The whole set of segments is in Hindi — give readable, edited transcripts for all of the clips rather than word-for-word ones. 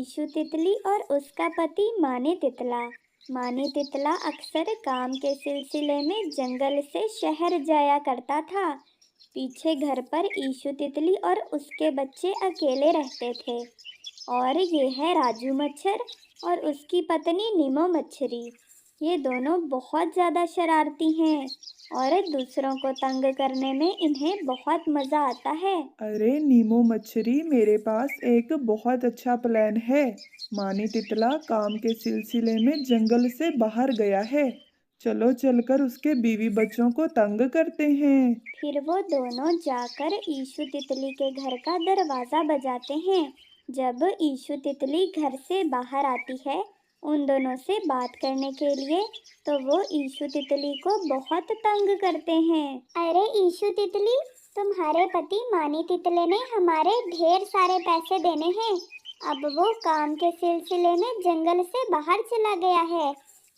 ईशु तितली और उसका पति मानी तितला। मानी तितला अक्सर काम के सिलसिले में जंगल से शहर जाया करता था। पीछे घर पर ईशु तितली और उसके बच्चे अकेले रहते थे। और ये है राजू मच्छर और उसकी पत्नी नीमो मच्छरी। ये दोनों बहुत ज़्यादा शरारती हैं और दूसरों को तंग करने में इन्हें बहुत मज़ा आता है। अरे नीमो मच्छरी, मेरे पास एक बहुत अच्छा प्लान है। मानी तितला काम के सिलसिले में जंगल से बाहर गया है। चलो चलकर उसके बीवी बच्चों को तंग करते हैं। फिर वो दोनों जाकर ईशु तितली के घर का दरवाज़ा बजाते हैं। जब ईशु तितली घर से बाहर आती है उन दोनों से बात करने के लिए, तो वो ईशु तितली को बहुत तंग करते हैं। अरे ईशु तितली, तुम्हारे पति मानी तितले ने हमारे ढेर सारे पैसे देने हैं। अब वो काम के सिलसिले में जंगल से बाहर चला गया है।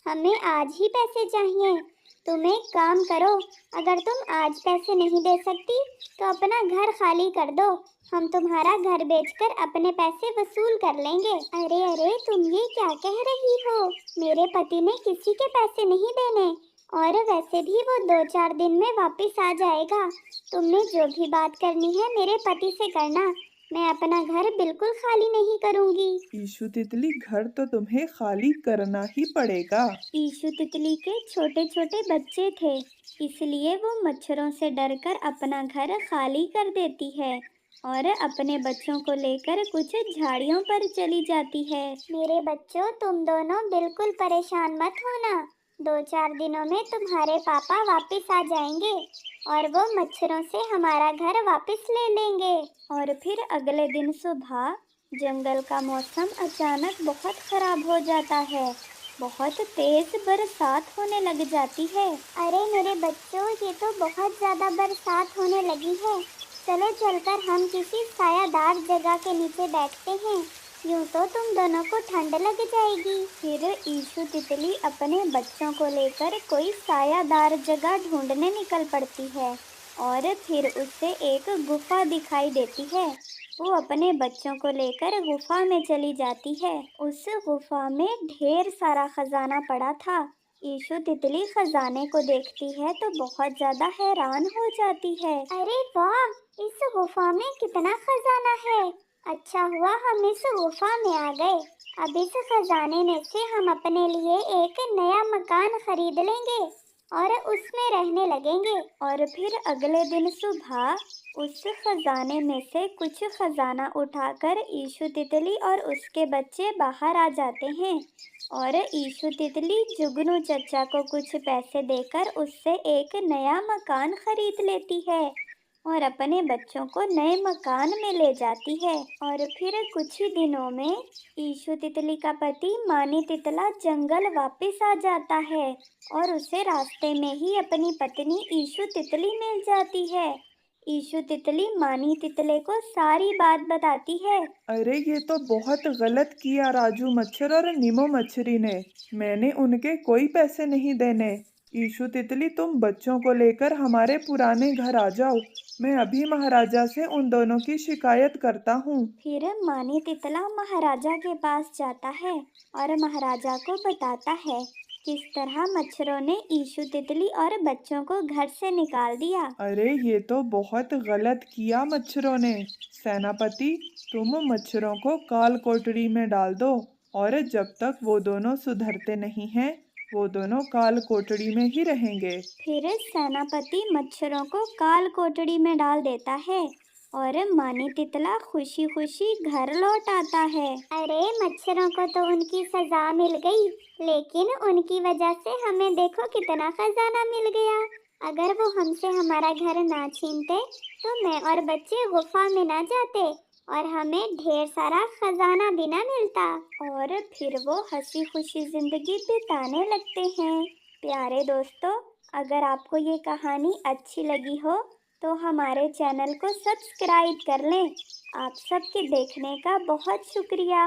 हमें आज ही पैसे चाहिए। तुम एक काम करो, अगर तुम आज पैसे नहीं दे सकती तो अपना घर खाली कर दो। हम तुम्हारा घर बेचकर अपने पैसे वसूल कर लेंगे। अरे अरे, तुम ये क्या कह रही हो? मेरे पति ने किसी के पैसे नहीं देने, और वैसे भी वो 2-4 दिन में वापस आ जाएगा। तुमने जो भी बात करनी है मेरे पति से करना। मैं अपना घर बिल्कुल खाली नहीं करूंगी। ईशु तितली, घर तो तुम्हें खाली करना ही पड़ेगा। ईशु तितली के छोटे छोटे बच्चे थे, इसलिए वो मच्छरों से डरकर अपना घर खाली कर देती है और अपने बच्चों को लेकर कुछ झाड़ियों पर चली जाती है। मेरे बच्चों, तुम दोनों बिल्कुल परेशान मत होना। 2-4 दिनों में तुम्हारे पापा वापस आ जाएंगे और वो मच्छरों से हमारा घर वापस ले लेंगे। और फिर अगले दिन सुबह जंगल का मौसम अचानक बहुत खराब हो जाता है। बहुत तेज बरसात होने लग जाती है। अरे मेरे बच्चों, ये तो बहुत ज्यादा बरसात होने लगी है। चलो चलकर हम किसी सायादार जगह के नीचे बैठते हैं। यूं तो तुम दोनों को ठंड लग जाएगी। फिर ईशु तितली अपने बच्चों को लेकर कोई सायादार जगह ढूंढने निकल पड़ती है और फिर उसे एक गुफा दिखाई देती है। वो अपने बच्चों को लेकर गुफा में चली जाती है। उस गुफा में ढेर सारा खजाना पड़ा था। ईशु तितली खजाने को देखती है तो बहुत ज्यादा हैरान हो जाती है। अरे वाह, इस गुफा में कितना खजाना है। अच्छा हुआ हम इस गुफा में आ गए। अब इस खजाने में से हम अपने लिए एक नया मकान खरीद लेंगे और उसमें रहने लगेंगे। और फिर अगले दिन सुबह उस खजाने में से कुछ खजाना उठाकर ईशु तितली और उसके बच्चे बाहर आ जाते हैं और ईशु तितली जुगनू चचा को कुछ पैसे देकर उससे एक नया मकान खरीद लेती है और अपने बच्चों को नए मकान में ले जाती है। और फिर कुछ ही दिनों में ईशु तितली का पति मानी तितला जंगल वापस आ जाता है और उसे रास्ते में ही अपनी पत्नी ईशु तितली मिल जाती है। ईशु तितली मानी तितले को सारी बात बताती है। अरे ये तो बहुत गलत किया राजू मच्छर और नीमो मच्छरी ने। मैंने उनके कोई पैसे नहीं देने। ईशु तितली, तुम बच्चों को लेकर हमारे पुराने घर आ जाओ। मैं अभी महाराजा से उन दोनों की शिकायत करता हूँ। फिर मानी तितला महाराजा के पास जाता है और महाराजा को बताता है किस तरह मच्छरों ने ईशु तितली और बच्चों को घर से निकाल दिया। अरे ये तो बहुत गलत किया मच्छरों ने। सेनापति, तुम मच्छरों को काल कोठरी में डाल दो, और जब तक वो दोनों सुधरते नहीं हैं वो दोनों काल कोठरी में ही रहेंगे। फिर सेनापति मच्छरों को काल कोठरी में डाल देता है और मानी तितला खुशी खुशी घर लौट आता है। अरे मच्छरों को तो उनकी सजा मिल गई, लेकिन उनकी वजह से हमें देखो कितना खजाना मिल गया। अगर वो हमसे हमारा घर ना छीनते तो मैं और बच्चे गुफा में ना जाते और हमें ढेर सारा खजाना भी ना मिलता। और फिर वो हंसी खुशी जिंदगी बिताने लगते हैं। प्यारे दोस्तों, अगर आपको ये कहानी अच्छी लगी हो तो हमारे चैनल को सब्सक्राइब कर लें। आप सबके देखने का बहुत शुक्रिया।